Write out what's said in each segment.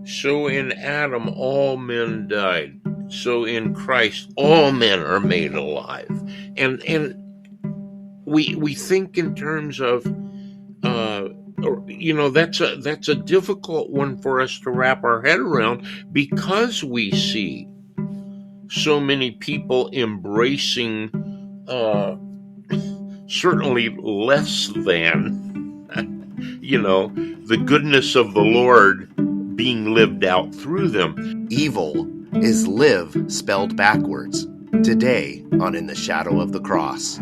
So in Adam all men died. So in Christ all men are made alive. And we think in terms of that's a difficult one for us to wrap our head around, because we see so many people embracing certainly less than the goodness of the Lord being lived out through them. Evil is live spelled backwards. Today on In the Shadow of the Cross.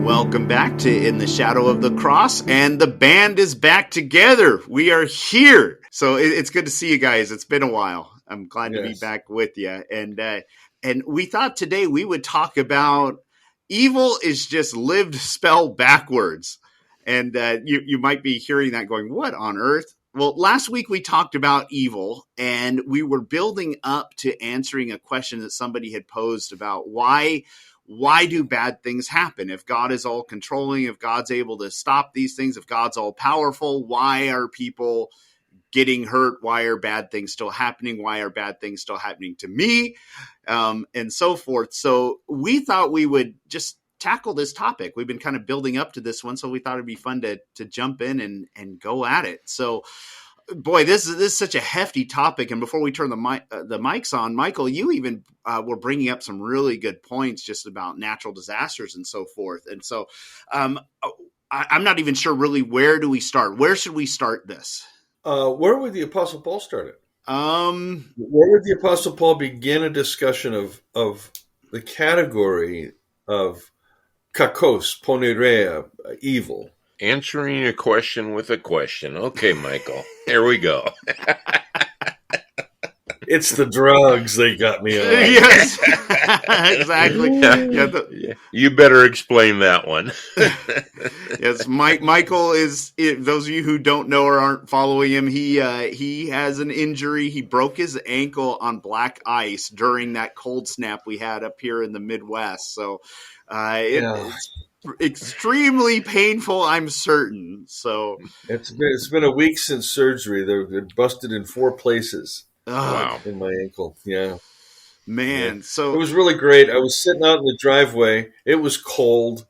Welcome back to In the Shadow of the Cross, and the band is back together. We are here. So it's good to see you guys. It's been a while. I'm glad to be back with you. And we thought today we would talk about evil is just lived spelled backwards. And you might be hearing that going, what on earth? Well, last week we talked about evil, and we were building up to answering a question that somebody had posed about why do bad things happen? If God is all controlling, if God's able to stop these things, if God's all powerful, why are people getting hurt? Why are bad things still happening? Why are bad things still happening to me? And so forth. So we thought we would just tackle this topic. We've been kind of building up to this one, so we thought it'd be fun to jump in and go at it. So boy, this is such a hefty topic. And before we turn the mics on, Michael, you even were bringing up some really good points just about natural disasters and so forth. And so I'm not even sure really, where do we start? Where should we start this? Where would the Apostle Paul start it? Where would the Apostle Paul begin a discussion of the category of kakos, ponerea, evil? Answering a question with a question. Okay, Michael, here we go. It's the drugs they got me on. Yes, exactly. Yeah. You better explain that one. Yes, Michael is. Those of you who don't know or aren't following him, he has an injury. He broke his ankle on black ice during that cold snap we had up here in the Midwest. So it's extremely painful, I'm certain. So it's been a week since surgery. They're busted in 4 places. Wow. In my ankle. Yeah. Man, yeah. So it was really great. I was sitting out in the driveway. It was cold,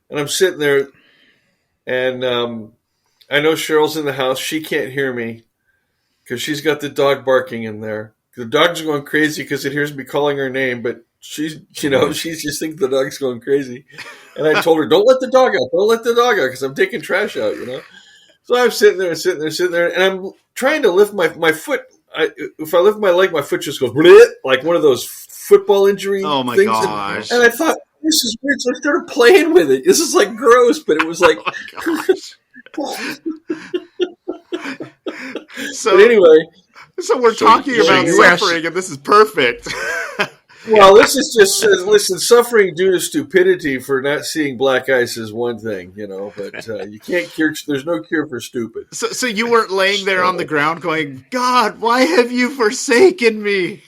and I'm sitting there, and I know Cheryl's in the house. She can't hear me because she's got the dog barking in there. The dog's going crazy because it hears me calling her name, but she's just thinking the dog's going crazy. And I told her, don't let the dog out. Don't let the dog out because I'm taking trash out, So I'm sitting there, and I'm trying to lift my foot. If I lift my leg, my foot just goes like one of those football injury oh my things. Gosh. And I thought, this is weird. So I started playing with it. This is like gross, but it was like. So but anyway. So we're talking about suffering, and this is perfect. Well, this is just listen. Suffering due to stupidity for not seeing black ice is one thing, but you can't cure. There's no cure for stupid. So you weren't laying there on the ground going, "God, why have you forsaken me?"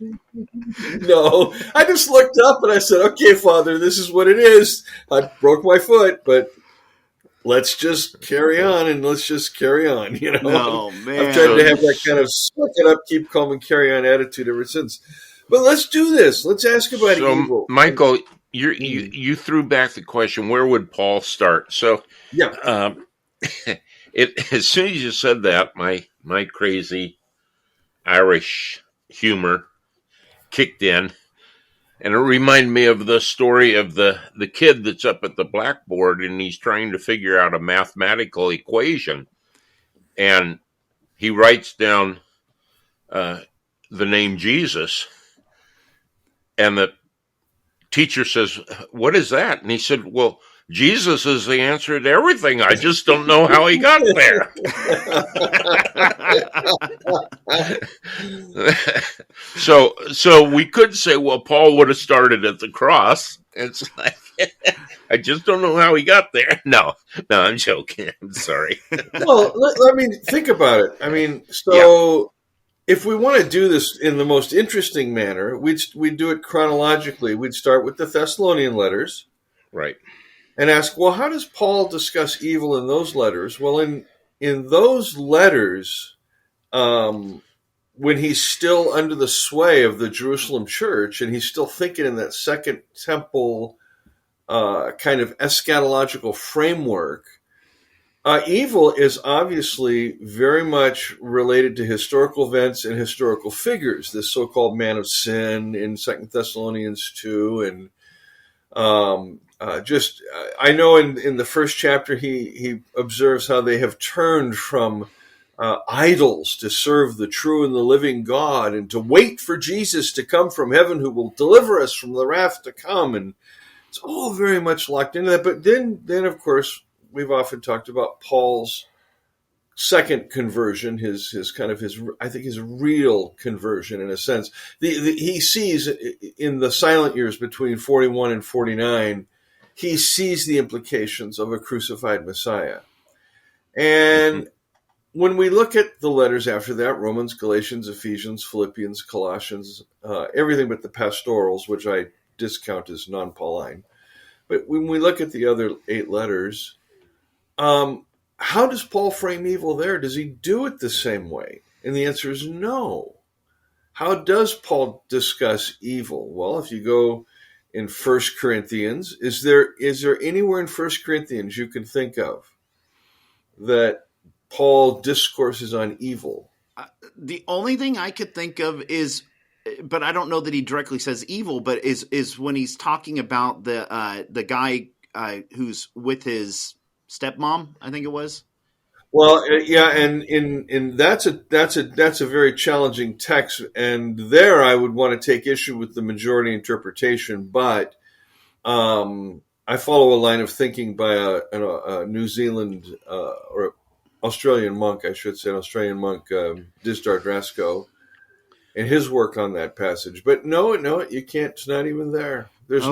No, I just looked up and I said, "Okay, Father, this is what it is. I broke my foot, but let's just carry on and let's just carry on." Oh man, I've tried to have that kind of suck it up, keep calm, and carry on attitude ever since. But let's do this. Let's ask about evil. Michael, you threw back the question, where would Paul start? So, yeah. As soon as you said that, my crazy Irish humor kicked in, and it reminded me of the story of the kid that's up at the blackboard, and he's trying to figure out a mathematical equation, and he writes down the name Jesus. And the teacher says, "What is that?" And he said, "Well, Jesus is the answer to everything. I just don't know how he got there." So we could say, well, Paul would have started at the cross. It's like, I just don't know how he got there. No, I'm joking. I'm sorry. Well, I mean, think about it. I mean, Yeah, so if we want to do this in the most interesting manner, we'd do it chronologically. We'd start with the Thessalonian letters right. and ask, well, how does Paul discuss evil in those letters? Well, in those letters, when he's still under the sway of the Jerusalem church and he's still thinking in that second temple kind of eschatological framework, evil is obviously very much related to historical events and historical figures. This so-called man of sin in Second Thessalonians 2, and I know in the first chapter he observes how they have turned from idols to serve the true and the living God, and to wait for Jesus to come from heaven, who will deliver us from the wrath to come. And it's all very much locked into that. But then of course, we've often talked about Paul's second conversion, his I think his real conversion in a sense. He sees in the silent years between 41 and 49, he sees the implications of a crucified Messiah. And Mm-hmm. when we look at the letters after that, Romans, Galatians, Ephesians, Philippians, Colossians, everything but the pastorals, which I discount as non-Pauline. But when we look at the other 8 letters, how does Paul frame evil there? Does he do it the same way? And the answer is no. How does Paul discuss evil? Well, if you go in 1 Corinthians, is there anywhere in 1 Corinthians you can think of that Paul discourses on evil? The only thing I could think of is, but I don't know that he directly says evil, but is when he's talking about the guy who's with his stepmom, I think it was. Well, yeah, and that's a very challenging text, and there I would want to take issue with the majority interpretation, but I follow a line of thinking by a New Zealand or Australian monk, I should say, an Australian monk, Disdar Drasco, and his work on that passage. But no, you can't. It's not even there. There's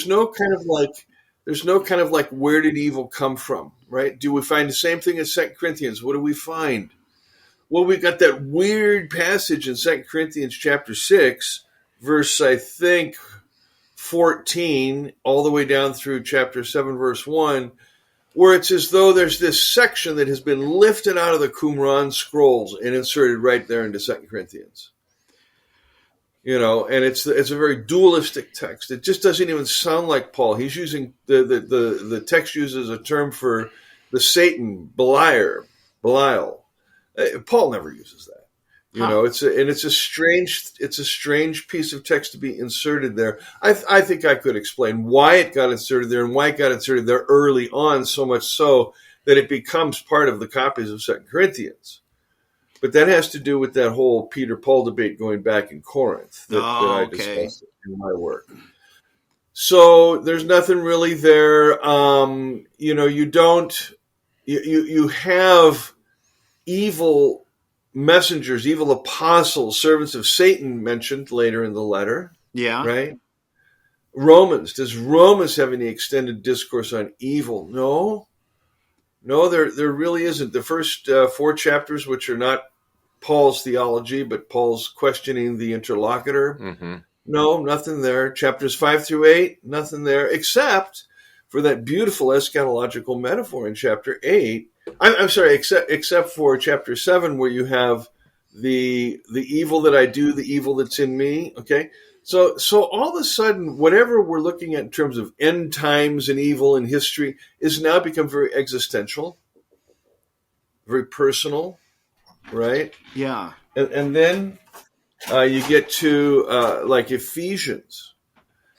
no kind of like where did evil come from, right? Do we find the same thing in 2 Corinthians? What do we find? Well, we've got that weird passage in 2 Corinthians chapter 6, verse, I think, 14, all the way down through chapter 7, verse 1, where it's as though there's this section that has been lifted out of the Qumran scrolls and inserted right there into 2 Corinthians. And it's a very dualistic text. It just doesn't even sound like Paul. He's using the text uses a term for the Satan, Belial. Paul never uses that. It's a strange piece of text to be inserted there. I think I could explain why it got inserted there and why it got inserted there early on, so much so that it becomes part of the copies of 2 Corinthians. But that has to do with that whole Peter-Paul debate going back in Corinth that I discussed in my work. So there's nothing really there. You have evil messengers, evil apostles, servants of Satan mentioned later in the letter. Yeah. Right? Romans. Does Romans have any extended discourse on evil? No, there really isn't. The first 4 chapters, which are not Paul's theology, but Paul's questioning the interlocutor. Mm-hmm. No, nothing there. Chapters 5 through 8, nothing there, except for that beautiful eschatological metaphor in chapter 8. I'm sorry, except for chapter 7, where you have the evil that I do, the evil that's in me. Okay. So all of a sudden, whatever we're looking at in terms of end times and evil in history is now become very existential, very personal, right? Yeah. And then you get to like Ephesians,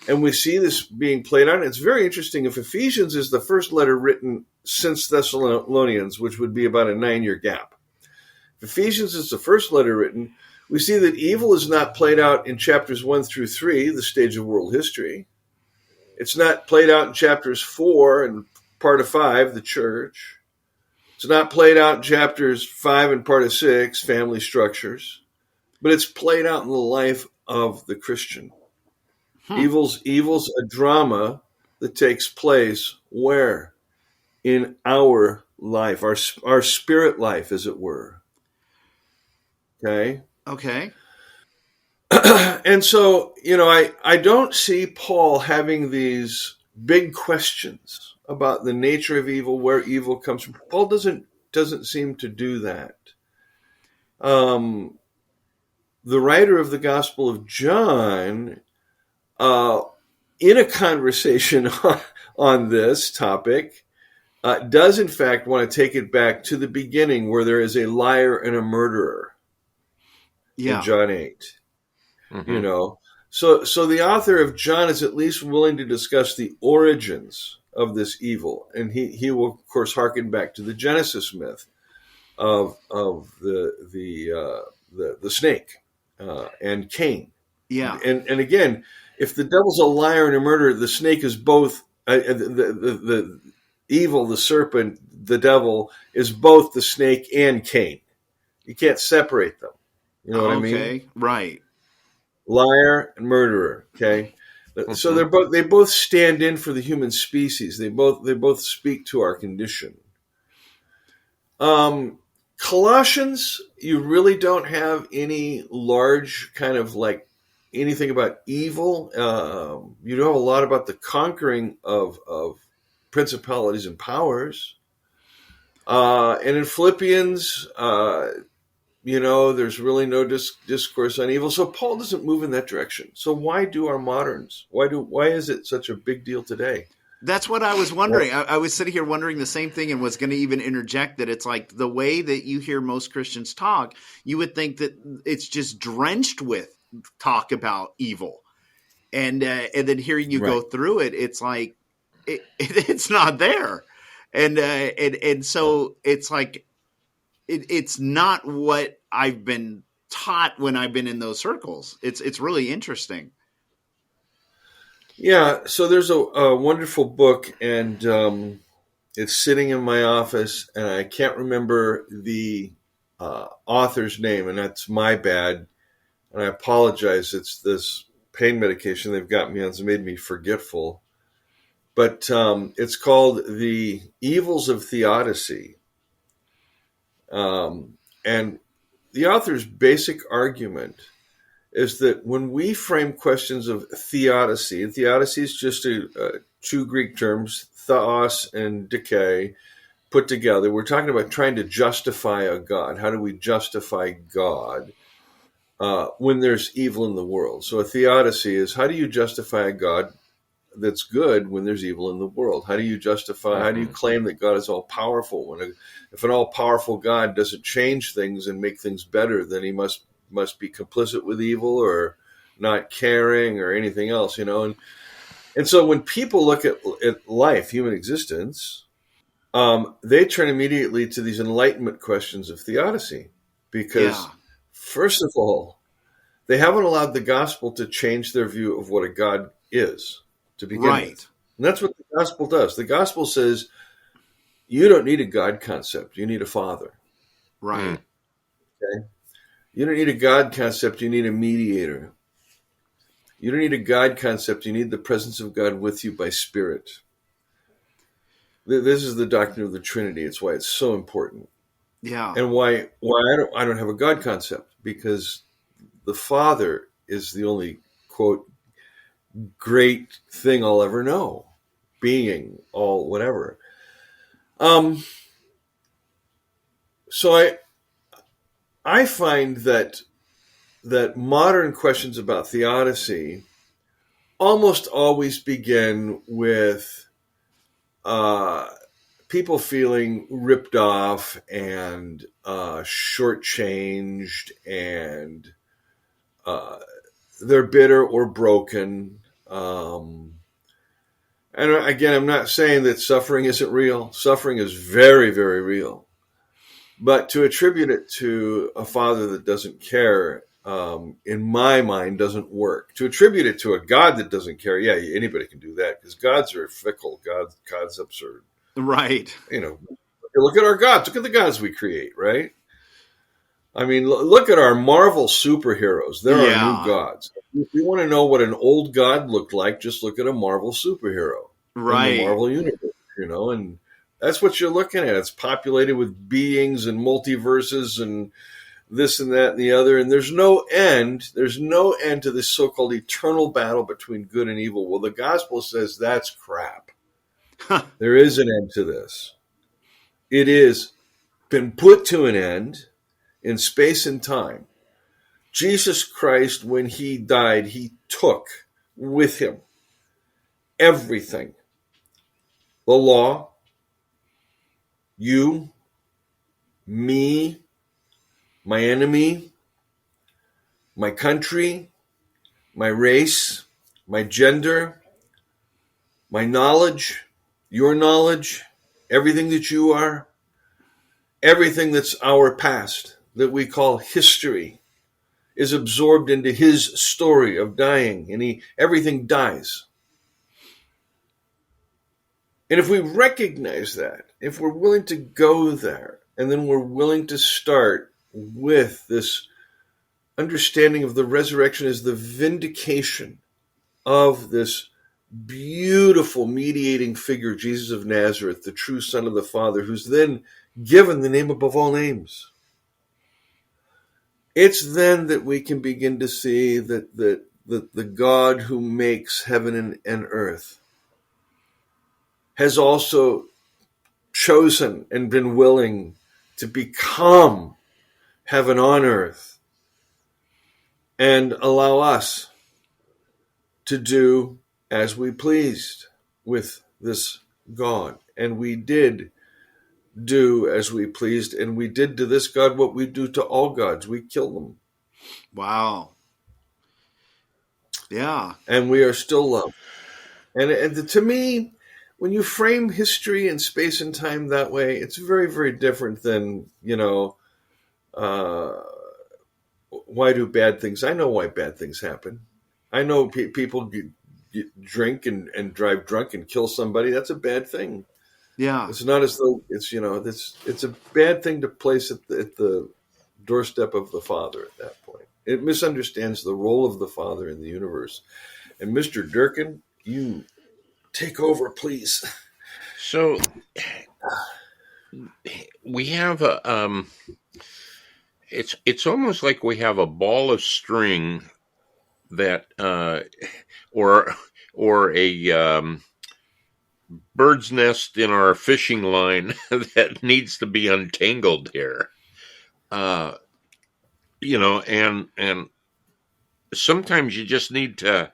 and we see this being played out. It's very interesting. If Ephesians is the first letter written since Thessalonians, which would be about a 9-year gap, if Ephesians is the first letter written, we see that evil is not played out in chapters 1 through 3, the stage of world history. It's not played out in chapters 4 and part of 5, the church. It's not played out in chapters 5 and part of 6, family structures. But it's played out in the life of the Christian. Evil's a drama that takes place where? In our life, our spirit life, as it were. Okay? Okay. And so, I don't see Paul having these big questions about the nature of evil, where evil comes from. Paul doesn't seem to do that. The writer of the Gospel of John, in a conversation on this topic, does in fact want to take it back to the beginning, where there is a liar and a murderer in John 8. Mm-hmm. So the author of John is at least willing to discuss the origins of this evil, and he will of course harken back to the Genesis myth of the snake and Cain. Yeah. And again, if the devil's a liar and a murderer, the snake is both the evil, the serpent, the devil is both the snake and Cain. You can't separate them. You know what I mean? Okay, right. Liar and murderer. Okay, so they both stand in for the human species. They both speak to our condition. Colossians, you really don't have any large kind of like anything about evil. You know a lot about the conquering of principalities and powers. And in Philippians, there's really no discourse on evil. So Paul doesn't move in that direction. So why do our moderns? Why is it such a big deal today? That's what I was wondering. I was sitting here wondering the same thing, and was going to even interject that it's like the way that you hear most Christians talk, you would think that it's just drenched with talk about evil. And then hearing you go through it, it's like it's not there. And so it's like it's not what I've been taught when I've been in those circles. It's really interesting. Yeah, so there's a wonderful book, and it's sitting in my office, and I can't remember the author's name, and that's my bad, and I apologize. It's this pain medication they've got me on has made me forgetful. But it's called The Evils of Theodicy. And the author's basic argument is that when we frame questions of theodicy, and theodicy is just two Greek terms, theos and decay, put together. We're talking about trying to justify a God. How do we justify God when there's evil in the world? So a theodicy is, how do you justify a God that's good when there's evil in the world? How do you justify, how do you claim that God is all-powerful? If an all-powerful God doesn't change things and make things better, then he must be complicit with evil or not caring or anything else, And so when people look at life, human existence, they turn immediately to these Enlightenment questions of theodicy, because first of all, they haven't allowed the gospel to change their view of what a God is to begin with. And that's what the gospel does. The gospel says, you don't need a God concept. You need a father. Right. Okay. You don't need a God concept. You need a mediator. You don't need a God concept. You need the presence of God with you by spirit. This is the doctrine of the Trinity. It's why it's so important. Yeah. And why I don't have a God concept, because the Father is the only, quote, great thing I'll ever know. Being, all, whatever. So I find that modern questions about theodicy almost always begin with people feeling ripped off and shortchanged, and they're bitter or broken. And again, I'm not saying that suffering isn't real. Suffering is very, very real. But to attribute it to a father that doesn't care, in my mind, doesn't work. To attribute it to a God that doesn't care, yeah, anybody can do that, because gods are fickle. God's absurd. Right. Look at our gods. Look at the gods we create, right? I mean, look at our Marvel superheroes. They're our new gods. If you want to know what an old god looked like, just look at a Marvel superhero. in the Right. Marvel universe, and that's what you're looking at. It's populated with beings and multiverses and this and that and the other, and there's no end. There's no end to this so-called eternal battle between good and evil. Well, the gospel says that's crap. There is an end to this. It is been put to an end in space and time. Jesus Christ, when he died, he took with him everything: the law, you, me, my enemy, my country, my race, my gender, my knowledge, your knowledge, everything that you are, everything that's our past that we call history is absorbed into his story of dying, and everything dies. And if we recognize that, if we're willing to go there, and then we're willing to start with this understanding of the resurrection as the vindication of this beautiful mediating figure, Jesus of Nazareth, the true Son of the Father, who's then given the name above all names. It's then that we can begin to see that the God who makes heaven and earth has also chosen and been willing to become heaven on earth and allow us to do as we pleased with this God. And we did do as we pleased, and we did to this God what we do to all gods. We kill them. Wow. Yeah. And we are still loved. And to me, when you frame history and space and time that way, it's very, very different than, why do bad things? I know why bad things happen. I know people drink and drive drunk and kill somebody. That's a bad thing. Yeah. It's not as though it's a bad thing to place at the doorstep of the Father at that point. It misunderstands the role of the Father in the universe. And Mr. Durkin, you take over, please. So we have a it's almost like we have a ball of string that or a bird's nest in our fishing line that needs to be untangled here. Uh, and sometimes you just need to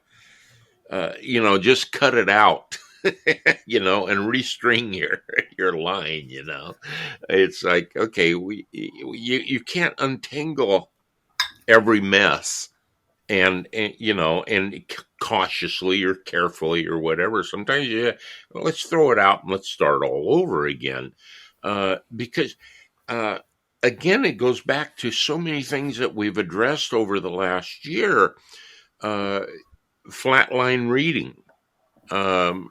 just cut it out. And restring your line. It's like, okay, you can't untangle every mess, and cautiously or carefully or whatever. Sometimes let's throw it out and let's start all over again, because again, it goes back to so many things that we've addressed over the last year. Flatline reading. I've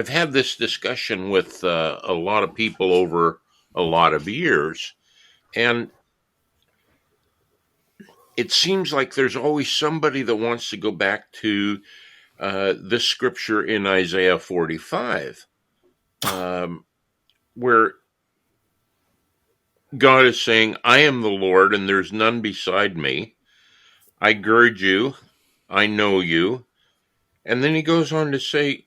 had this discussion with a lot of people over a lot of years, and it seems like there's always somebody that wants to go back to this scripture in Isaiah 45, where God is saying, I am the Lord and there's none beside me. I gird you, I know you. And then he goes on to say,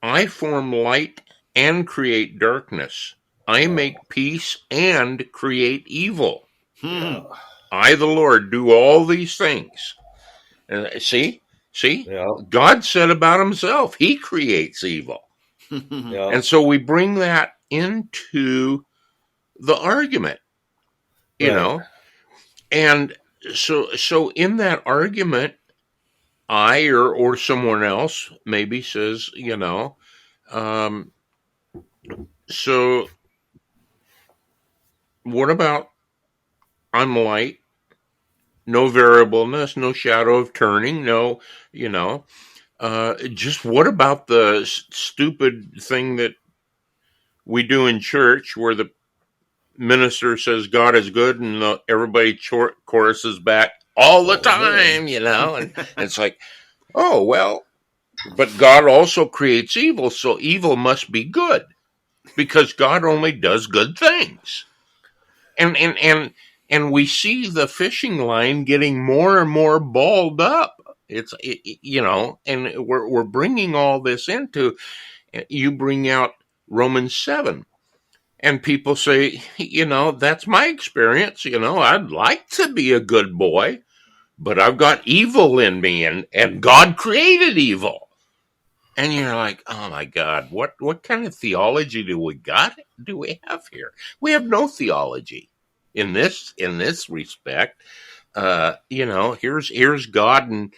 I form light and create darkness. I make peace and create evil. Yeah. I, the Lord, do all these things. And see, Yeah. God said about himself, he creates evil. Yeah. And so we bring that into the argument, Right. and so in that argument, I or someone else maybe says, so what about I'm light, no variableness, no shadow of turning, no, just what about the stupid thing that we do in church where the minister says God is good and everybody choruses back all the time, and it's like, oh, well, But God also creates evil, so evil must be good because God only does good things. And we see the fishing line getting more and more balled up. And we're bringing all this into. You bring out Romans 7, and people say, that's my experience. I'd like to be a good boy, but I've got evil in me, and God created evil. And you're like, oh my God, what kind of theology do we have here? We have no theology in this respect. Here's God, and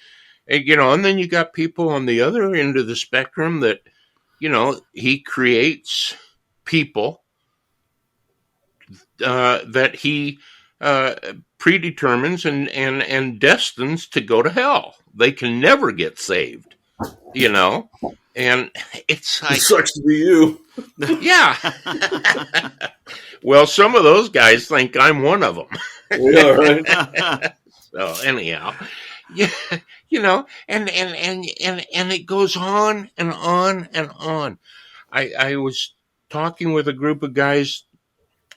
then you got people on the other end of the spectrum that, he creates people that he predetermines and destines to go to hell. They can never get saved, and it's It like, sucks to be you. yeah. Well, some of those guys think I'm one of them. Yeah, right. So anyhow, yeah, and it goes on and on and on. I was talking with a group of guys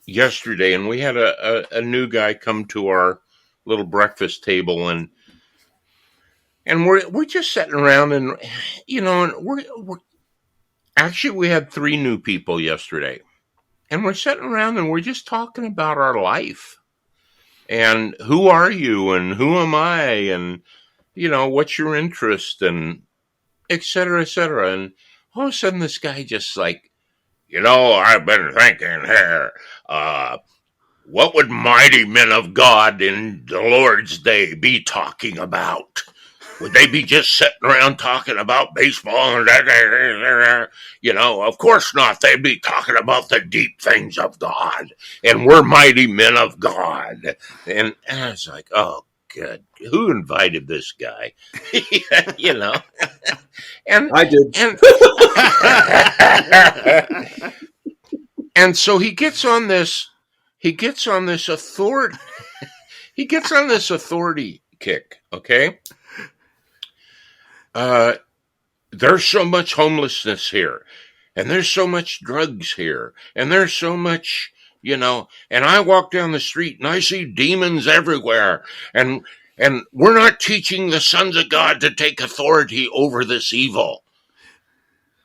yesterday, and we had a new guy come to our little breakfast table, and we're just sitting around, and and we're actually, we had 3 new people yesterday, and we're sitting around and we're just talking about our life and who are you and who am I, and what's your interest, and et cetera, et cetera. And all of a sudden, this guy just like, I've been thinking here, what would mighty men of God in the Lord's day be talking about? Would they be just sitting around talking about baseball? Of course not. They'd be talking about the deep things of God. And we're mighty men of God. And I was like, oh, good. Who invited this guy? And I did. And so he gets on this authority. He gets on this authority kick, okay? There's so much homelessness here, and there's so much drugs here, and there's so much, and I walk down the street and I see demons everywhere, and we're not teaching the sons of God to take authority over this evil.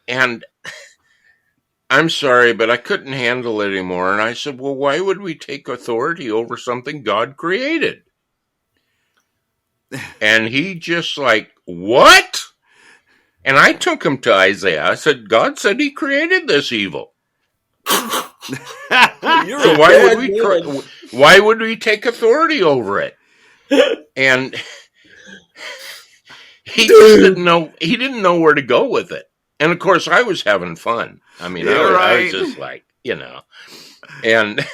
And I'm sorry, but I couldn't handle it anymore. And I said, well, why would we take authority over something God created? And he just like, what? And I took him to Isaiah. I said, God said he created this evil. So why would we take authority over it? And he just didn't know. He didn't know where to go with it. And of course, I was having fun. I mean, I was just like, And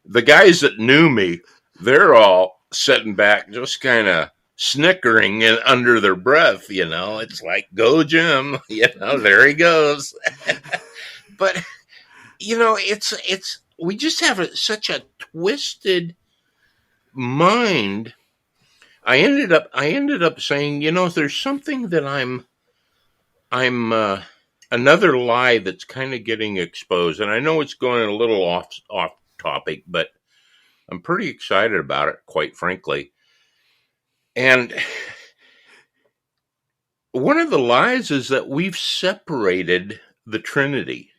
the guys that knew me, they're all sitting back, just kind of snickering and under their breath. It's like, go Jim. There he goes. But it's we just have such a twisted mind. I ended up saying, there's something that I'm another lie that's kind of getting exposed, and I know it's going a little off topic, but I'm pretty excited about it, quite frankly. And one of the lies is that we've separated the Trinity.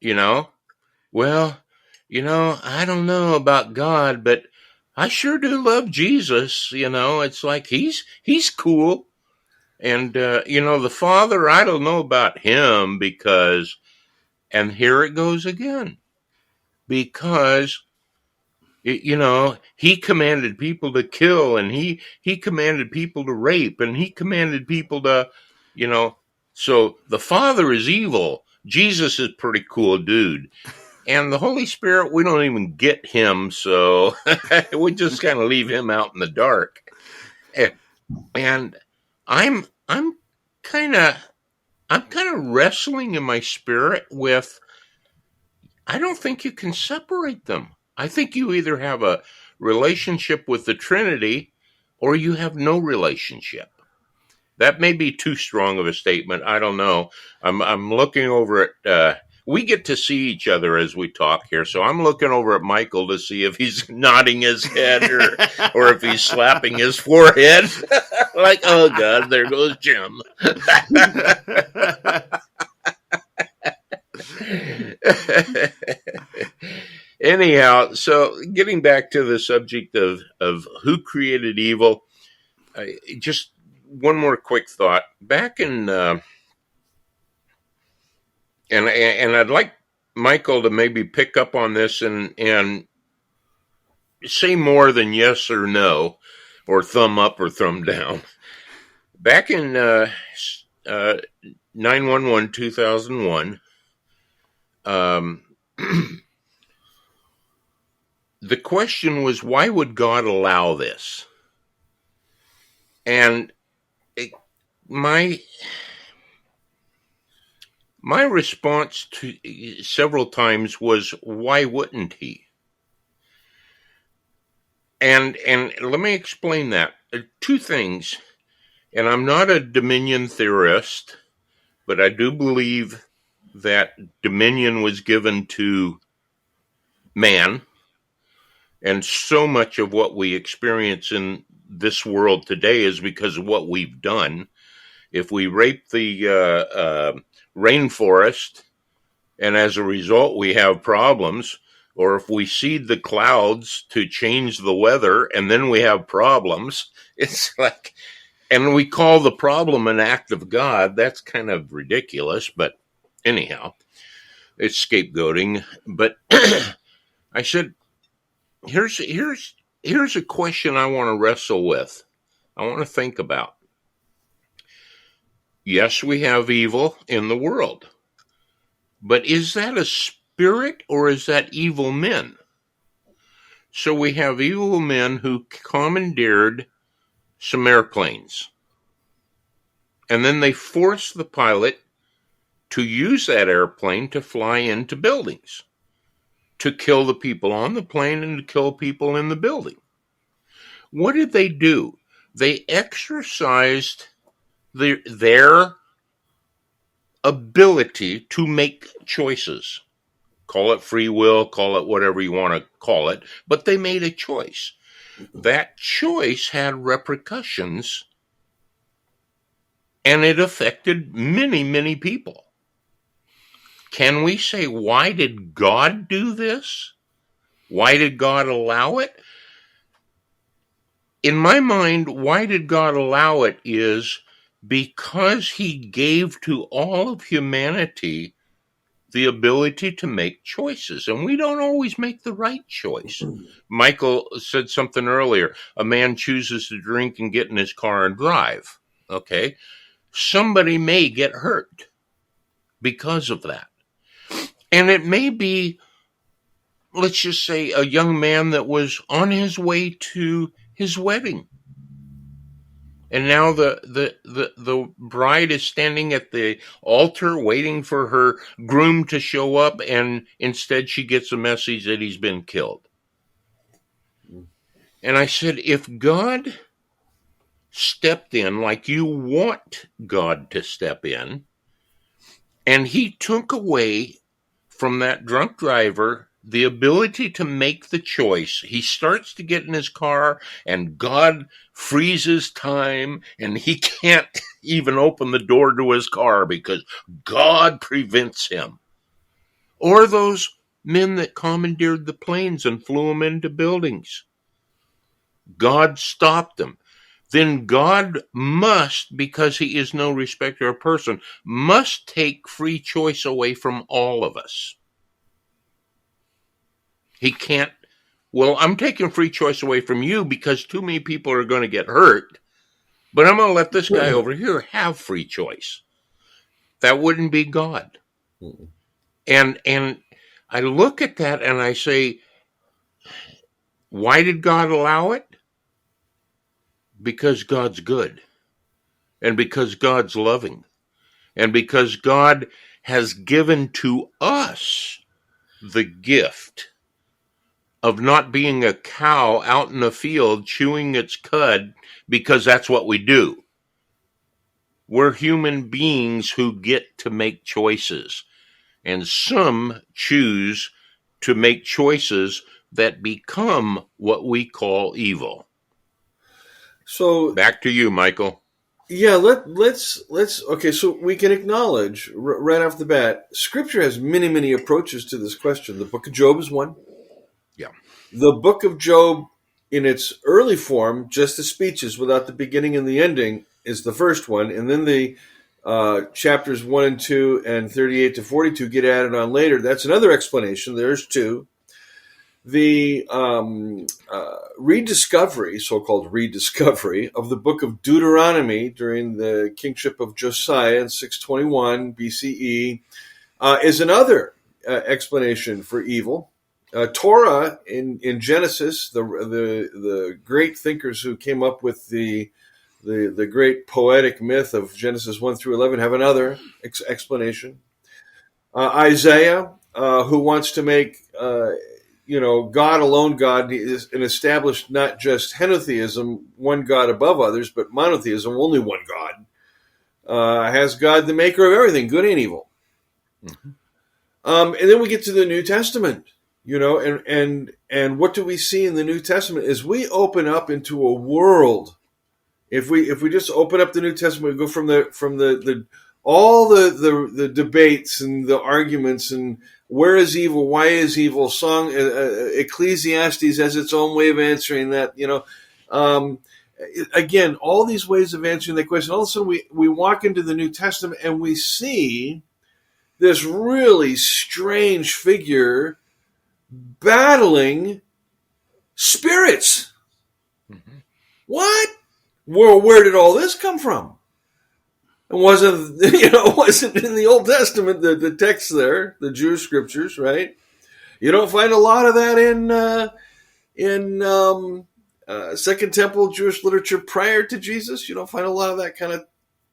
Well, I don't know about God, but I sure do love Jesus. It's like he's cool. And, the Father, I don't know about him because, and here it goes again, because, he commanded people to kill, and he commanded people to rape, and he commanded people to, so the Father is evil. Jesus is a pretty cool dude. And the Holy Spirit, we don't even get him, so we just kind of leave him out in the dark. And I'm kind of wrestling in my spirit with, I don't think you can separate them. I think you either have a relationship with the Trinity or you have no relationship. That may be too strong of a statement. I don't know. I'm looking over at. We get to see each other as we talk here, so I'm looking over at Michael to see if he's nodding his head or if he's slapping his forehead. Like, oh God, there goes Jim. Anyhow, so getting back to the subject of who created evil, just one more quick thought. Back in, and I'd like Michael to maybe pick up on this and say more than yes or no, or thumb up or thumb down. Back in 9/11 2001, the question was, why would God allow this? And my response to several times was, why wouldn't he? And let me explain that. Two things, and I'm not a dominion theorist, but I do believe that dominion was given to man, and so much of what we experience in this world today is because of what we've done. If we rape the rainforest, and as a result we have problems, or if we seed the clouds to change the weather and then we have problems, it's like, and we call the problem an act of God. That's kind of ridiculous, but anyhow, it's scapegoating. But I said, here's a question I want to wrestle with. I want to think about. Yes, we have evil in the world, but is that a spirit or is that evil men? So we have evil men who commandeered some airplanes, and then they forced the pilot to use that airplane to fly into buildings, to kill the people on the plane and to kill people in the building. What did they do? They exercised their ability to make choices. Call it free will, call it whatever you want to call it, but they made a choice. That choice had repercussions, and it affected many, many people. Can we say, why did God do this? Why did God allow it? In my mind, why did God allow it is because he gave to all of humanity the ability to make choices, and we don't always make the right choice. Michael said something earlier. A man chooses to drink and get in his car and drive. Okay. Somebody may get hurt because of that. And it may be, let's just say, a young man that was on his way to his wedding. And now the bride is standing at the altar waiting for her groom to show up, and instead she gets a message that he's been killed. And I said, if God stepped in like you want God to step in, and he took away from that drunk driver the ability to make the choice. He starts to get in his car and God freezes time and he can't even open the door to his car because God prevents him. Or those men that commandeered the planes and flew them into buildings. God stopped them. Then God must, because he is no respecter of person, must take free choice away from all of us. He can't, well, I'm taking free choice away from you because too many people are going to get hurt, but I'm going to let this guy over here have free choice. That wouldn't be God. And I look at that and I say, why did God allow it? Because God's good. And because God's loving. And because God has given to us the gift of not being a cow out in the field chewing its cud because that's what we do. we're human beings who get to make choices. And some choose to make choices that become what we call evil. So back to you, Michael. Yeah, let's okay. So we can acknowledge right off the bat, Scripture has many approaches to this question. The Book of Job is one. Yeah. The Book of Job, in its early form, just the speeches without the beginning and the ending, is the first one, and then the chapters 1 and 2 and 38 to 42 get added on later. That's another explanation. There's two. The rediscovery, so-called rediscovery, of the book of Deuteronomy during the kingship of Josiah in 621 BCE is another explanation for evil. Torah in Genesis, the great thinkers who came up with the great poetic myth of Genesis 1 through 11 have another explanation. Isaiah, who wants to make God alone God, and established not just henotheism, one God above others, but monotheism, only one God, has God the maker of everything, good and evil. Mm-hmm. And then we get to the New Testament, and what do we see in the New Testament is we open up into a world. If we just open up the New Testament, we go from all the debates and the arguments and where is evil, why is evil, song Ecclesiastes has its own way of answering that, again, all these ways of answering that question. All of a sudden we walk into the New Testament and we see this really strange figure battling spirits. Mm-hmm. What? Well, where did all this come from? It wasn't in the Old Testament, the text there, the Jewish scriptures, right? You don't find a lot of that in Second Temple Jewish literature prior to Jesus. You don't find a lot of that kind of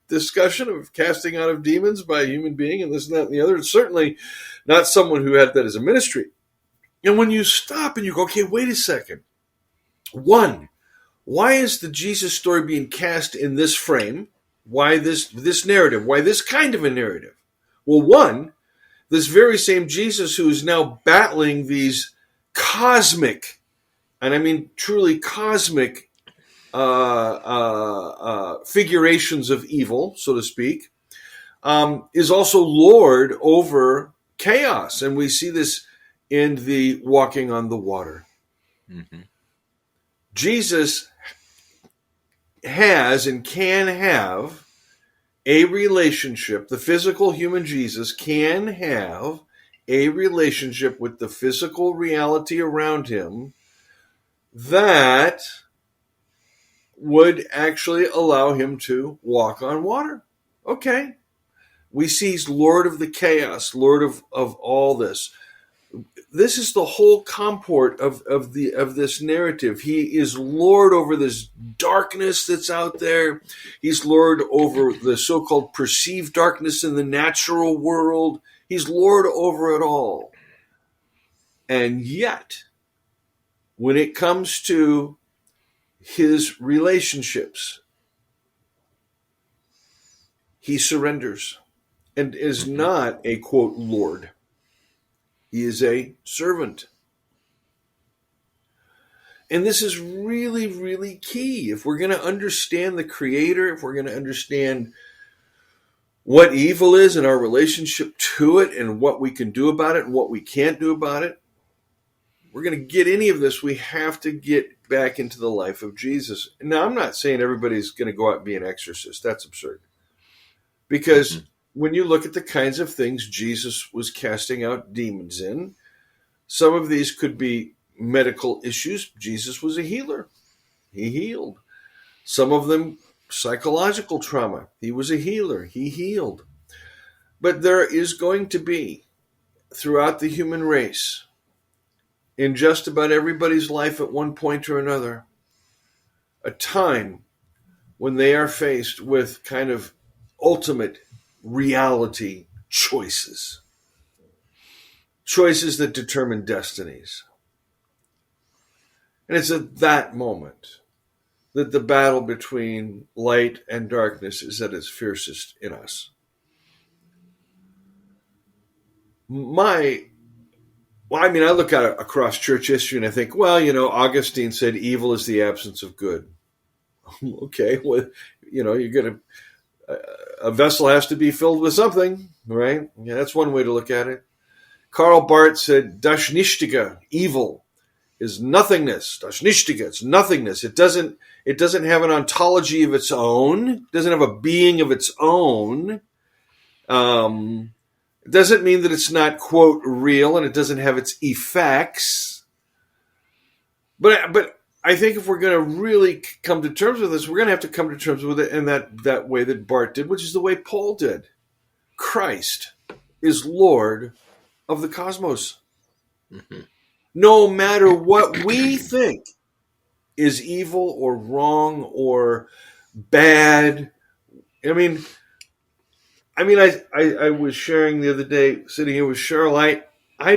discussion of casting out of demons by a human being and this and that and the other. It's certainly not someone who had that as a ministry. And when you stop and you go, okay, wait a second. One, why is the Jesus story being cast in this frame? Why this narrative? Why this kind of a narrative? Well, one, this very same Jesus who is now battling these cosmic, and I mean truly cosmic figurations of evil, so to speak, is also Lord over chaos. And we see this in the walking on the water. Mm-hmm. Jesus has and can have a relationship. The physical human Jesus can have a relationship with the physical reality around him that would actually allow him to walk on water. Okay. We see he's Lord of the chaos, Lord of all this. This is the whole comport of this narrative. He is Lord over this darkness that's out there. He's Lord over the so-called perceived darkness in the natural world. He's Lord over it all. And yet, when it comes to his relationships, he surrenders and is not a, quote, Lord. He is a servant. And this is really, really key. If we're going to understand the Creator, if we're going to understand what evil is and our relationship to it and what we can do about it and what we can't do about it, we're going to get any of this, we have to get back into the life of Jesus. Now, I'm not saying everybody's going to go out and be an exorcist. That's absurd. Because when you look at the kinds of things Jesus was casting out demons in, some of these could be medical issues. Jesus was a healer. He healed. Some of them, psychological trauma. He was a healer. He healed. But there is going to be, throughout the human race, in just about everybody's life at one point or another, a time when they are faced with kind of ultimate reality choices that determine destinies. And it's at that moment that the battle between light and darkness is at its fiercest in us. I look at it across church history and I think, well, Augustine said evil is the absence of good. Okay, well, you're going to, a vessel has to be filled with something, right? Yeah, that's one way to look at it. Karl Barth said, Das Nichtige, evil, is nothingness. Das Nichtige, it's nothingness. It doesn't have an ontology of its own. It doesn't have a being of its own. It doesn't mean that it's not, quote, real, and it doesn't have its effects. But I think if we're going to really come to terms with this, we're going to have to come to terms with it in that way that Barth did, which is the way Paul did. Christ is Lord of the cosmos. Mm-hmm. No matter what we think is evil or wrong or bad. I was sharing the other day, sitting here with Cheryl. I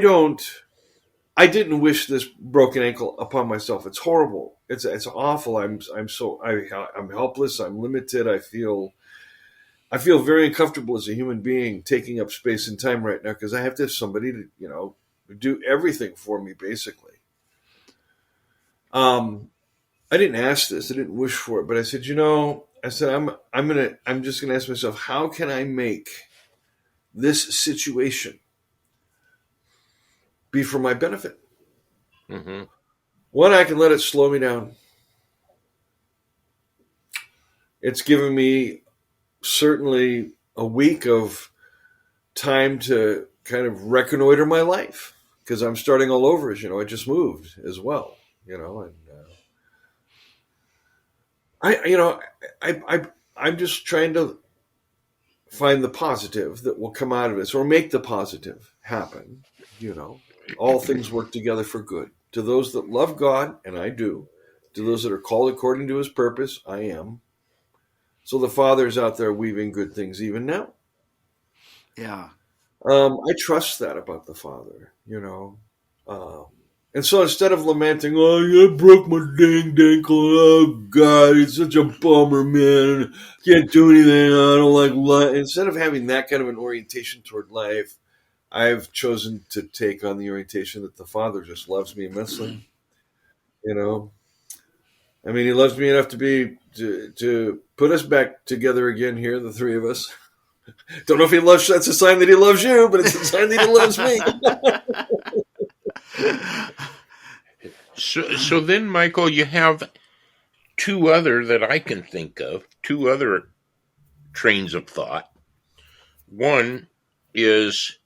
didn't wish this broken ankle upon myself. It's horrible. It's awful. I'm helpless. I'm limited. I feel very uncomfortable as a human being taking up space and time right now because I have to have somebody to do everything for me basically. I didn't ask this. I didn't wish for it, but I said, I'm just gonna ask myself, how can I make this situation be for my benefit? Mm-hmm. One, I can let it slow me down. It's given me certainly a week of time to kind of reconnoiter my life because I'm starting all over. As I just moved as well. I'm just trying to find the positive that will come out of this, or make the positive happen. All things work together for good to those that love God, and I do. To those that are called according to His purpose, I am. So the Father is out there weaving good things even now. Yeah. I trust that about the Father. And so instead of lamenting, I broke my dang ankle, oh God, it's such a bummer, man, can't do anything, I don't like life. Instead of having that kind of an orientation toward life, I've chosen to take on the orientation that the Father just loves me immensely. He loves me enough to put us back together again here, the three of us. Don't know if that's a sign that He loves you, but it's a sign that He loves me. So then, Michael, you have two other that I can think of, two other trains of thought. One is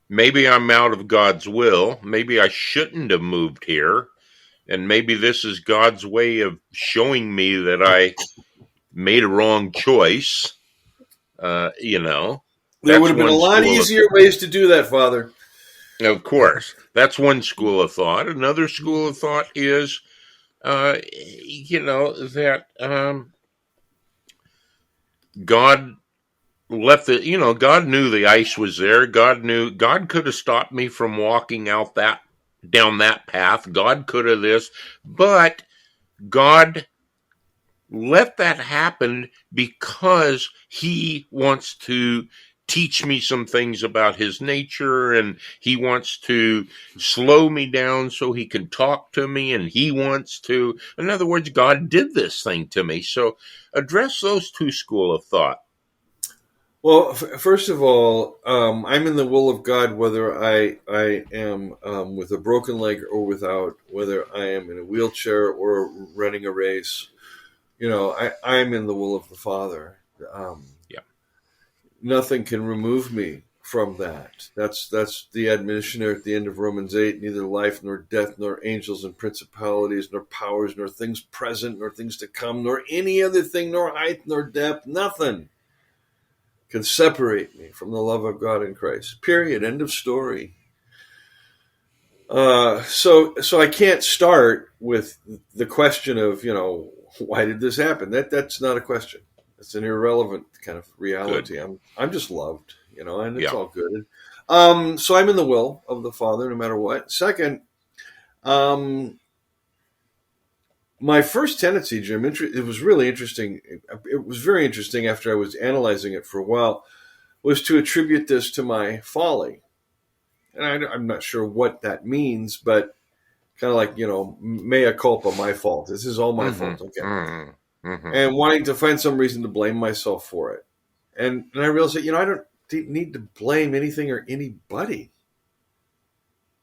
maybe I'm out of God's will. Maybe I shouldn't have moved here. And maybe this is God's way of showing me that I made a wrong choice. There would have been a lot easier ways to do that, Father. Of course. That's one school of thought. Another school of thought is, that God left it, God knew the ice was there. God could have stopped me from walking down that path. God could have this, but God let that happen because He wants to teach me some things about His nature, and He wants to slow me down so He can talk to me, and He wants to, in other words, God did this thing to me. So address those two schools of thought. Well, first of all, I'm in the will of God whether I am with a broken leg or without, whether I am in a wheelchair or running a race. I'm in the will of the Father. Nothing can remove me from that. That's the admonition there at the end of Romans 8. Neither life nor death nor angels and principalities nor powers nor things present nor things to come nor any other thing nor height nor depth, nothing can separate me from the love of God in Christ. Period. End of story. So I can't start with the question of, why did this happen? That's not a question. It's an irrelevant kind of reality. Good. I'm just loved, and it's all good. So I'm in the will of the Father no matter what. Second, my first tendency, Jim, it was really interesting. It was very interesting after I was analyzing it for a while, was to attribute this to my folly. And I'm not sure what that means, but kind of like, mea culpa, my fault. This is all my fault. Okay. And wanting to find some reason to blame myself for it. And I realized that, I don't need to blame anything or anybody.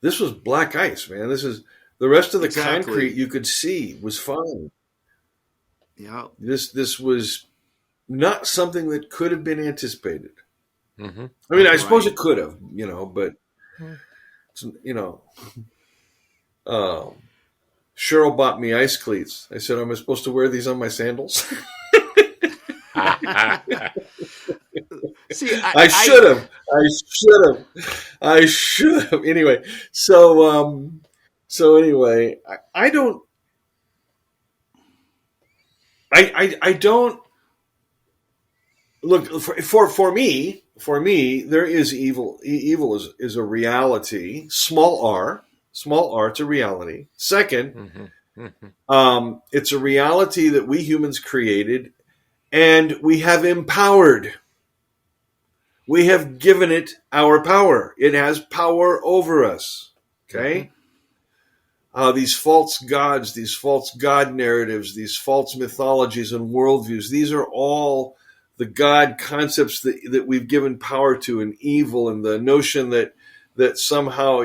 This was black ice, man. This is the rest of the concrete you could see was fine. Yeah. This was not something that could have been anticipated. I mean, I suppose it could have, but Cheryl bought me ice cleats. I said, "Am I supposed to wear these on my sandals?" See, I should have. Anyway, so anyway, I don't. I don't look for me. For me, there is evil. Evil is a reality. Small r. It's a reality. Second, it's a reality that we humans created, and we have empowered. We have given it our power. It has power over us. Okay? These false gods, these false god narratives, these false mythologies and worldviews, these are all the God concepts that we've given power to, and evil, and the notion that somehow,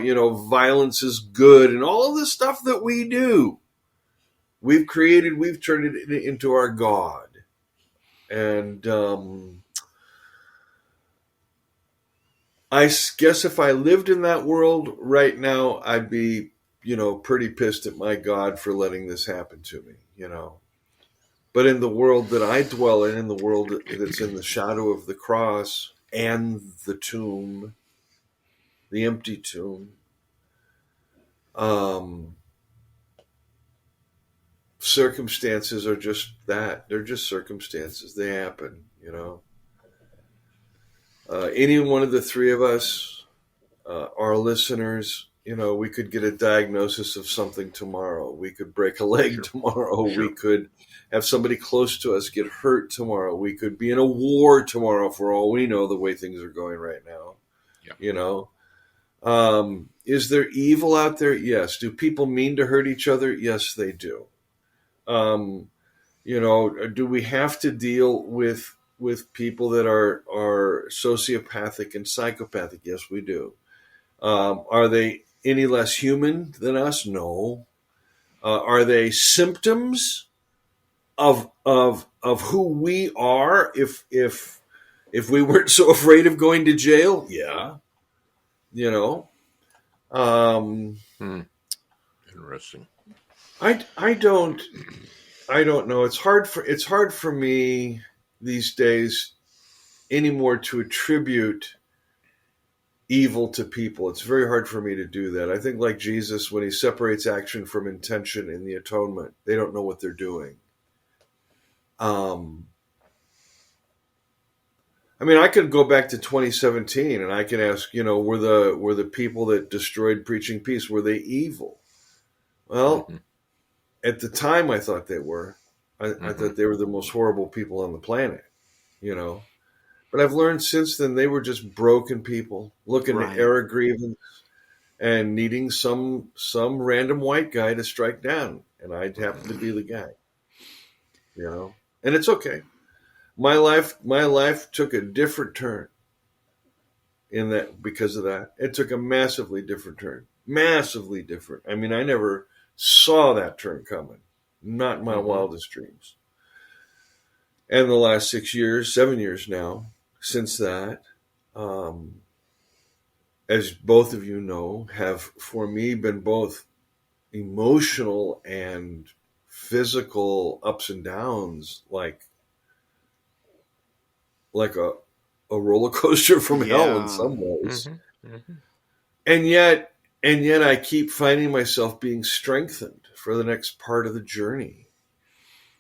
violence is good, and all of the stuff that we do. We've turned it into our God. And I guess if I lived in that world right now, I'd be, pretty pissed at my God for letting this happen to me, But in the world that I dwell in the world that's in the shadow of the cross and the tomb, the empty tomb, circumstances are just that. They're just circumstances. They happen, Any one of the three of us, our listeners, we could get a diagnosis of something tomorrow. We could break a leg tomorrow. Sure. We could have somebody close to us get hurt tomorrow. We could be in a war tomorrow, for all we know, the way things are going right now. Yeah. Is there evil out there? Yes. Do people mean to hurt each other? Yes, they do. Do we have to deal with people that are sociopathic and psychopathic? Yes, we do. Are they any less human than us? No. Are they symptoms of who we are if we weren't so afraid of going to jail? Yeah. Interesting. I don't know. It's hard for me these days anymore to attribute evil to people. It's very hard for me to do that. I think, like Jesus, when he separates action from intention in the atonement, they don't know what they're doing. I could go back to 2017 and I can ask, were the people that destroyed Preaching Peace, were they evil? Well, at the time I thought they were. I thought they were the most horrible people on the planet, But I've learned since then they were just broken people looking to air a grievance and needing some random white guy to strike down, and I'd happen to be the guy, And it's okay. My life took a different turn in that because of that. It took a massively different turn. Massively different. I never saw that turn coming. Not in my wildest dreams. And the last 7 years now, since that, as both of you know, have for me been both emotional and physical ups and downs, like a roller coaster from hell in some ways. And yet I keep finding myself being strengthened for the next part of the journey.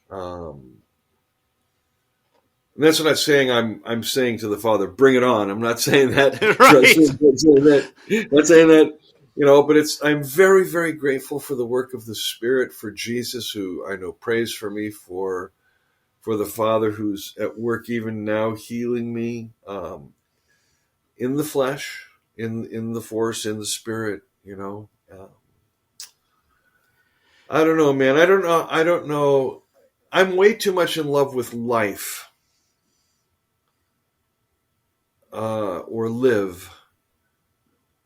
And that's what I'm saying. I'm saying to the Father, bring it on. I'm not saying that. Right. Not saying that. But I'm very, very grateful for the work of the Spirit, for Jesus, who I know prays for me, for the Father who's at work even now healing me, in the flesh, in the force, in the Spirit. I don't know, man. I don't know. I'm way too much in love with life, or live,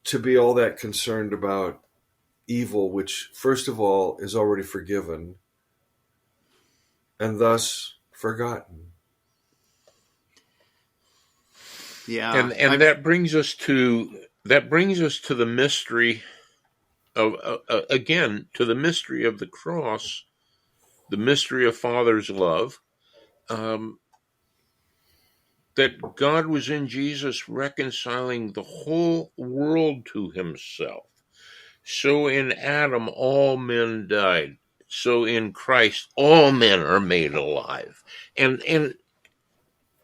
to be all that concerned about evil, which, first of all, is already forgiven and thus forgotten. Yeah, and that brings us to the mystery of again, to the mystery of the cross, the mystery of Father's love. Um, that God was in Jesus reconciling the whole world to himself. So in Adam, all men died. So in Christ, all men are made alive. And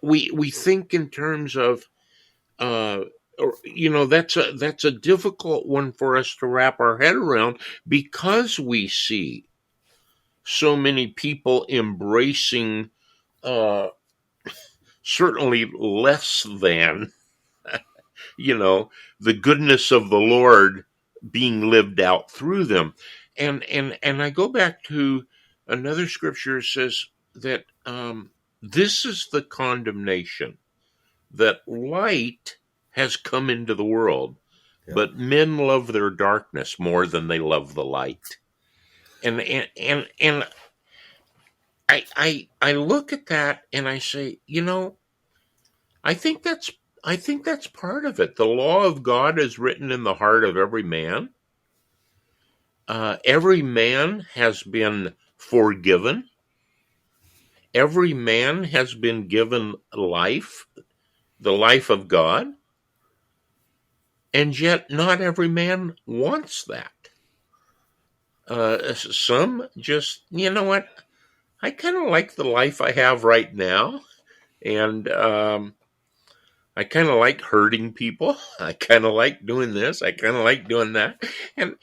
we think in terms of, that's a difficult one for us to wrap our head around, because we see so many people embracing, uh, certainly less than, you know, the goodness of the Lord being lived out through them. And I go back to another scripture that says that, this is the condemnation, that light has come into the world, Yeah. but men love their darkness more than they love the light. And I look at that and I say, I think that's I think that's part of it. The law of God is written in the heart of every man. Every man has been forgiven. Every man has been given life, the life of God, and yet not every man wants that. Some just, you know what? I kind of like the life I have right now, and I kind of like hurting people. I kind of like doing this. I kind of like doing that. And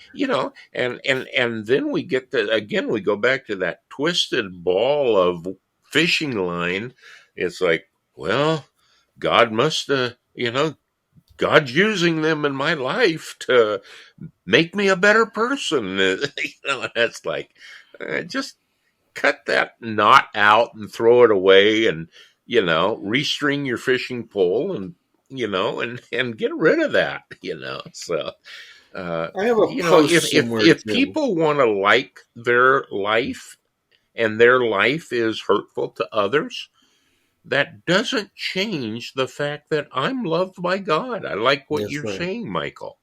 and then we get to, again, we go back to that twisted ball of fishing line. It's like, well, God must God's using them in my life to make me a better person. That's like, just cut that knot out and throw it away, and restring your fishing pole, and and get rid of that. So I have a if post somewhere, if Jim. people want to like their life, and their life is hurtful to others, that doesn't change the fact that I'm loved by God. I like what That's you're right. saying, Michael.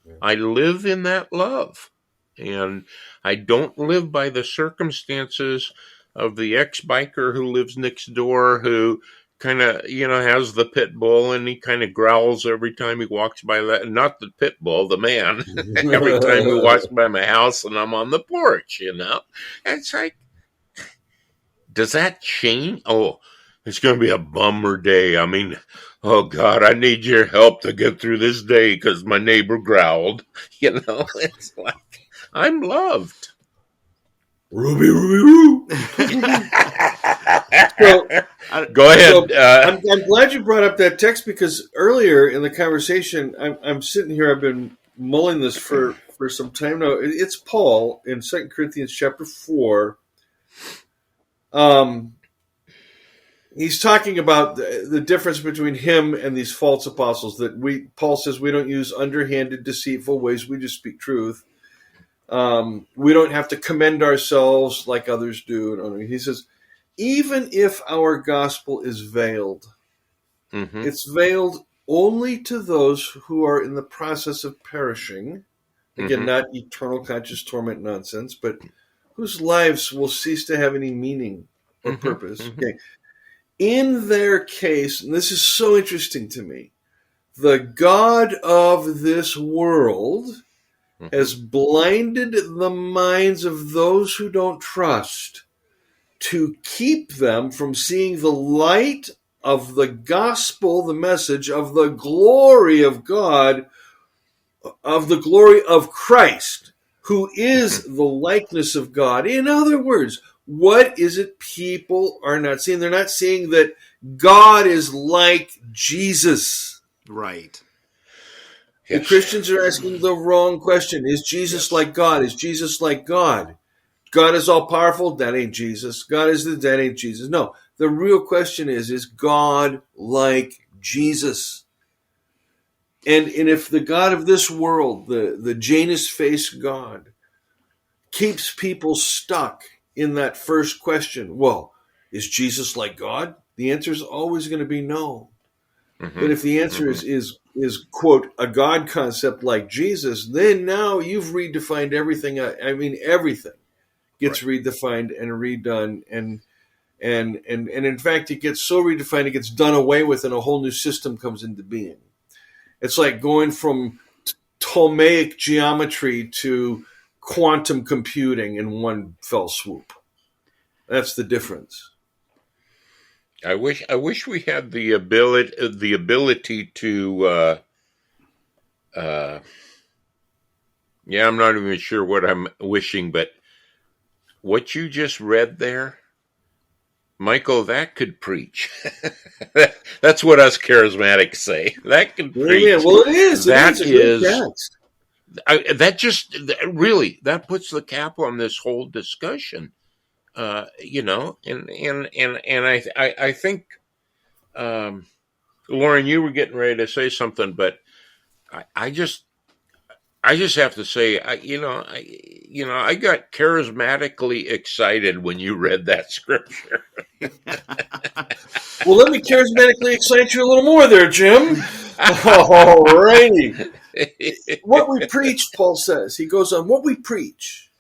Yeah. I live in that love. And I don't live by the circumstances of the ex biker who lives next door, who kind of, has the pit bull, and he kind of growls every time he walks by that. Not the pit bull, the man. Every time he walks by my house and I'm on the porch. And it's like, does that change? Oh, it's going to be a bummer day. I mean, oh God, I need your help to get through this day because my neighbor growled. It's like, I'm loved. Ruby, Ruby, Roo. So, Go so ahead. I'm glad you brought up that text, because earlier in the conversation, I'm sitting here. I've been mulling this for some time now. It's Paul in 2 Corinthians chapter 4. He's talking about the difference between him and these false apostles. Paul says we don't use underhanded, deceitful ways. We just speak truth. We don't have to commend ourselves like others do. He says, even if our gospel is veiled, Mm-hmm. it's veiled only to those who are in the process of perishing. Again, Mm-hmm. not eternal conscious torment nonsense, but whose lives will cease to have any meaning or Mm-hmm. purpose. Mm-hmm. Okay. In their case, and this is so interesting to me, the God of this world has blinded the minds of those who don't trust, to keep them from seeing the light of the gospel, the message of the glory of God, of the glory of Christ, who is the likeness of God. In other words, what is it people are not seeing? They're not seeing that God is like Jesus. Right. The Yes. Christians are asking the wrong question. Is Jesus like God? Is Jesus like God? God is all powerful? That ain't Jesus. God is that ain't Jesus. No. The real question is God like Jesus? And if the God of this world, the Janus face God, keeps people stuck in that first question, well, is Jesus like God? The answer is always going to be no. But if the answer is quote a God concept like Jesus, then now you've redefined everything. I mean, everything gets redefined and redone, and in fact, it gets so redefined, it gets done away with, and a whole new system comes into being. It's like going from Ptolemaic geometry to quantum computing in one fell swoop. That's the difference. I wish we had the ability to yeah, I'm not even sure what I'm wishing, but what you just read there, Michael, that could preach. That's what us charismatics say. That could Amen. preach. Well, it is. It That is a great is text. that just really that puts the cap on this whole discussion. You know, and I think Loren, you were getting ready to say something, but I just have to say, I got charismatically excited when you read that scripture. Well, let me charismatically excite you a little more there, Jim. All righty. What we preach, Paul says, he goes on, what we preach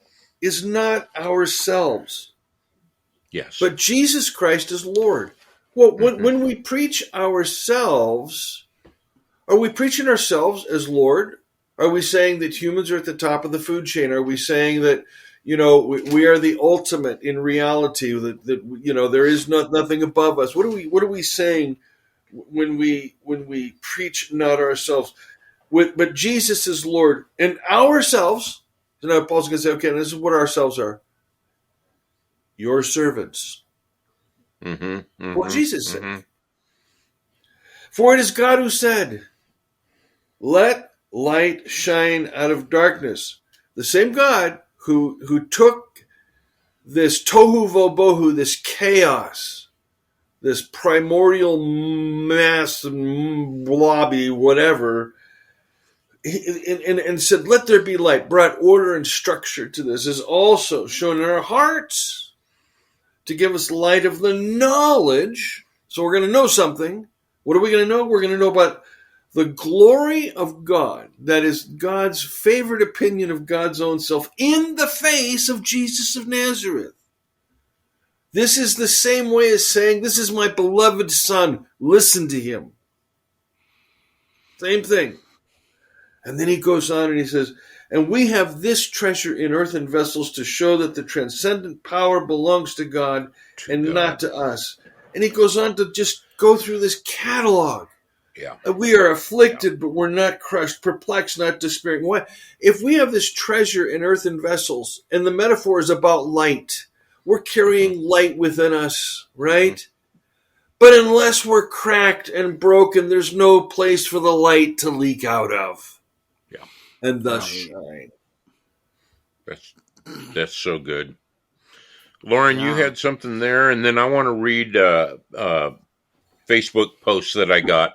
is not ourselves, Yes. but Jesus Christ is Lord. Well, when we preach ourselves, are we preaching ourselves as Lord? Are we saying that humans are at the top of the food chain? Are we saying that, we are the ultimate in reality, that there is nothing above us? What are we saying when we preach not ourselves? But Jesus is Lord, and ourselves. So now Paul's going to say, okay, this is what ourselves are. Your servants. For Jesus' sake. For it is God who said, let light shine out of darkness. The same God who took this tohu vobohu, this chaos, this primordial mass, blobby, whatever, and said, let there be light, brought order and structure to this, is also shown in our hearts to give us light of the knowledge. So we're going to know something. What are we going to know? We're going to know about the glory of God. That is God's favorite opinion of God's own self in the face of Jesus of Nazareth. This is the same way as saying, this is my beloved son. Listen to him. Same thing. And then he goes on and he says, and we have this treasure in earthen vessels to show that the transcendent power belongs to God and not to us. And he goes on to just go through this catalog. Yeah. We are afflicted, but we're not crushed, perplexed, not despairing. Why? If we have this treasure in earthen vessels, and the metaphor is about light, we're carrying light within us, right? But unless we're cracked and broken, there's no place for the light to leak out of. Yeah. And thus shine. That's so good. Loren, you had something there, and then I want to read Facebook posts that I got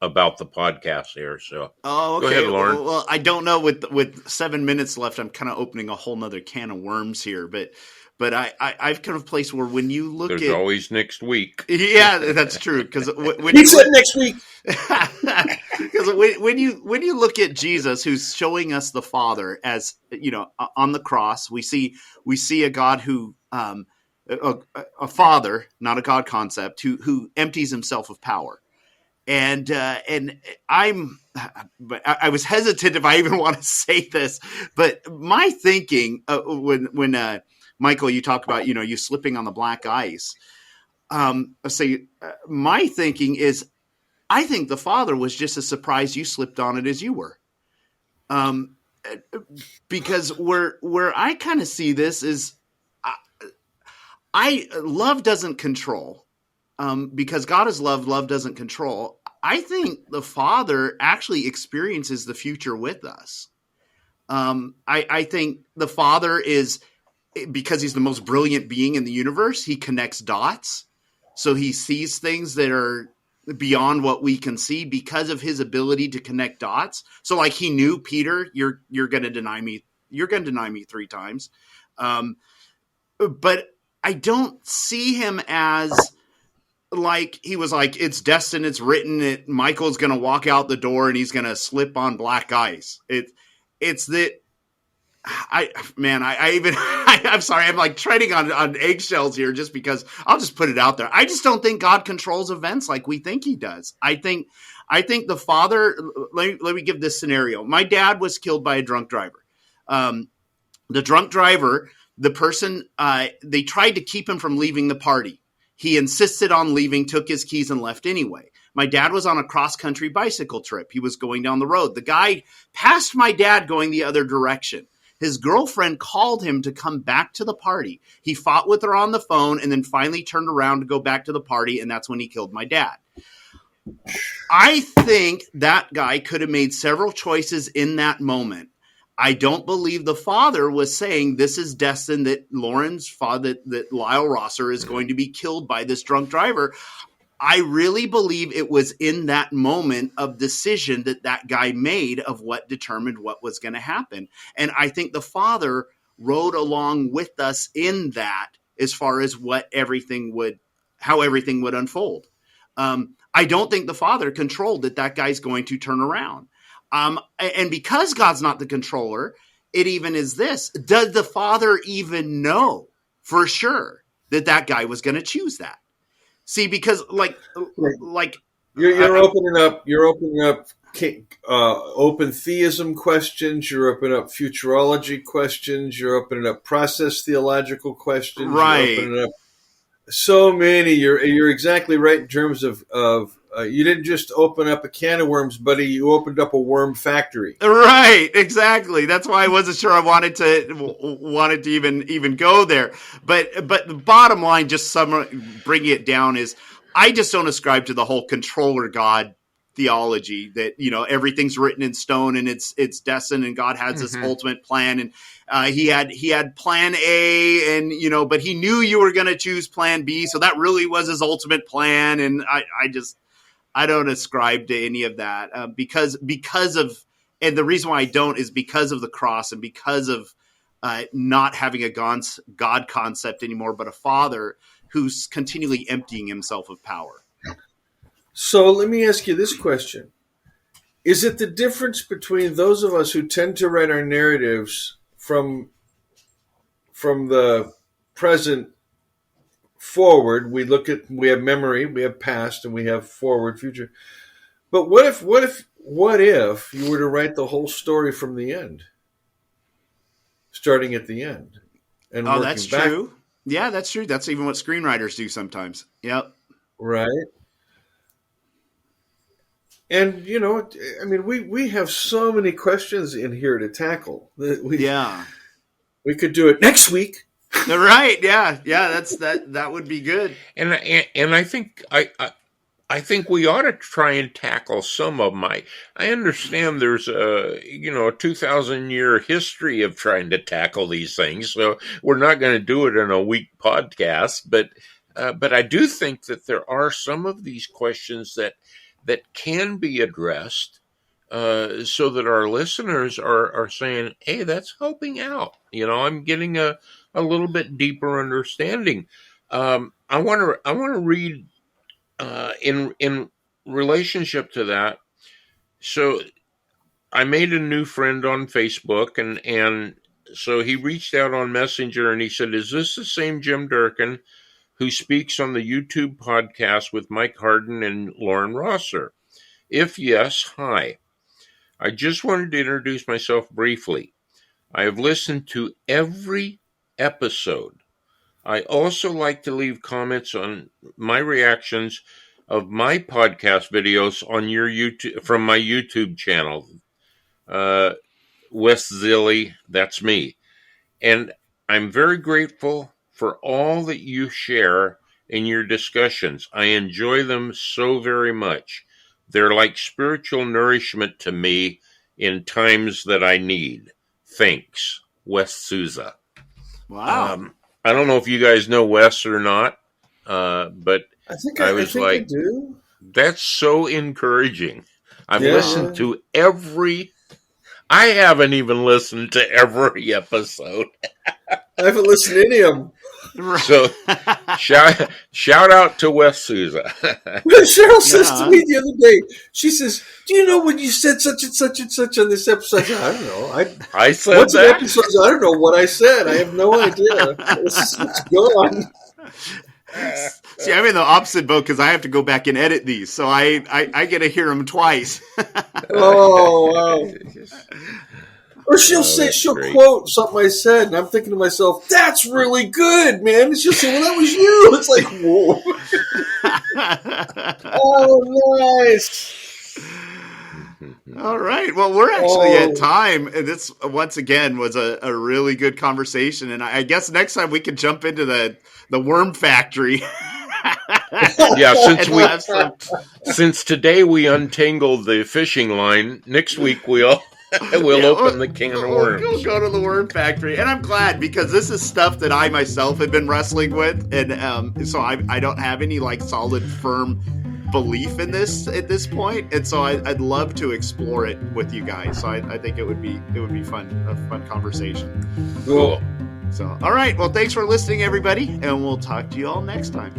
about the podcast here. So, okay. Go ahead, Loren. Well, I don't know. With 7 minutes left, I'm kind of opening a whole nother can of worms here. But I've kind of a place where when you look There's always next week. Yeah, that's true. Because when he said next week. Because when you look at Jesus, who's showing us the Father as on the cross, we see a God who a father, not a God concept, who empties himself of power. And I was hesitant if I even want to say this, but my thinking when Michael, you talk about you slipping on the black ice. My thinking is, I think the Father was just as surprised you slipped on it as you were. Um, because where I kind of see this is, I love doesn't control. Because God is love, love doesn't control. I think the Father actually experiences the future with us. I think the Father is, because he's the most brilliant being in the universe, he connects dots. So he sees things that are beyond what we can see because of his ability to connect dots. So like he knew, Peter, you're going to deny me. You're going to deny me 3 times. But I don't see him as like, he was like, it's destined, it's written, Michael's going to walk out the door and he's going to slip on black ice. It's that I'm sorry, I'm like treading on eggshells here just because I'll just put it out there. I just don't think God controls events like we think he does. I think the Father, let me give this scenario. My dad was killed by a drunk driver. The drunk driver, the person, they tried to keep him from leaving the party. He insisted on leaving, took his keys, and left anyway. My dad was on a cross-country bicycle trip. He was going down the road. The guy passed my dad going the other direction. His girlfriend called him to come back to the party. He fought with her on the phone and then finally turned around to go back to the party, and that's when he killed my dad. I think that guy could have made several choices in that moment. I don't believe the Father was saying this is destined, that Loren's father, that Lyle Rosser is going to be killed by this drunk driver. I really believe it was in that moment of decision that guy made of what determined what was going to happen. And I think the Father rode along with us in that as far as how everything would unfold. I don't think the Father controlled that guy's going to turn around. And because God's not the controller, it even is this. Does the Father even know for sure that guy was going to choose that? See, because you're opening up open theism questions. You're opening up futurology questions. You're opening up process theological questions. Right. You're opening up so many. You're exactly right in terms of you didn't just open up a can of worms, buddy. You opened up a worm factory. Right, exactly. That's why I wasn't sure I wanted to even go there. But the bottom line, just bringing it down, is I just don't ascribe to the whole controller God theology that, everything's written in stone and it's destined and God has this ultimate plan, and he had plan A, and but he knew you were going to choose plan B, so that really was his ultimate plan. And I don't ascribe to any of that because of, and the reason why I don't is because of the cross and because of not having a God concept anymore, but a Father who's continually emptying himself of power. So let me ask you this question. Is it the difference between those of us who tend to write our narratives from the present forward? We have memory, we have past, and we have forward, future. But what if you were to write the whole story from the end, starting at the end, and working that's back? True. Yeah, that's true. That's even what screenwriters do sometimes. Yep. Right. And we have so many questions in here to tackle. We could do it next week. Right. Yeah. That would be good. And I think I think we ought to try and tackle some of them. I understand there's a 2,000-year history of trying to tackle these things, so we're not going to do it in a week podcast. But I do think that there are some of these questions that can be addressed, so that our listeners are saying, "Hey, that's helping out." I'm getting a little bit deeper understanding. I want to read in relationship to that. So I made a new friend on Facebook, and so he reached out on Messenger and he said, "Is this the same Jim Durkin who speaks on the YouTube podcast with Mike Harden and Loren Rosser? If yes, hi. I just wanted to introduce myself briefly. I have listened to every episode. I also like to leave comments on my reactions of my podcast videos on your YouTube, from my YouTube channel. Wes Zilli, that's me. And I'm very grateful for all that you share in your discussions. I enjoy them so very much. They're like spiritual nourishment to me in times that I need. Thanks, Wes Souza. Wow. I don't know if you guys know Wes or not, but I I was think I like, do. that's so encouraging. I've Yeah. listened to I haven't even listened to every episode. I haven't listened to any of them. So shout out to Wes Souza. Cheryl says to Yeah. me the other day, she says, "Do you know when you said such and such on this episode?" I said, "I don't know. I said What's an that. episode? I don't know what I said. I have no idea. It's gone." See, I'm in the opposite boat because I have to go back and edit these, so I get to hear them twice. Oh wow! Or she'll say, that's she'll great. quote something I said, and I'm thinking to myself, "That's really good, man." And she'll say, "Well, that was you." It's like, whoa! Oh, nice. All right. Well, we're actually at time. And this, once again, was a really good conversation. And I guess next time we can jump into the worm factory. Yeah, And since today we untangled the fishing line, next week we'll open the can of worms. We'll go to the worm factory, and I'm glad because this is stuff that I myself have been wrestling with, and so I don't have any like solid, firm belief in this at this point, and so I'd love to explore it with you guys. So I think it would be fun, a fun conversation. Cool. So all right, well, thanks for listening, everybody, and we'll talk to you all next time.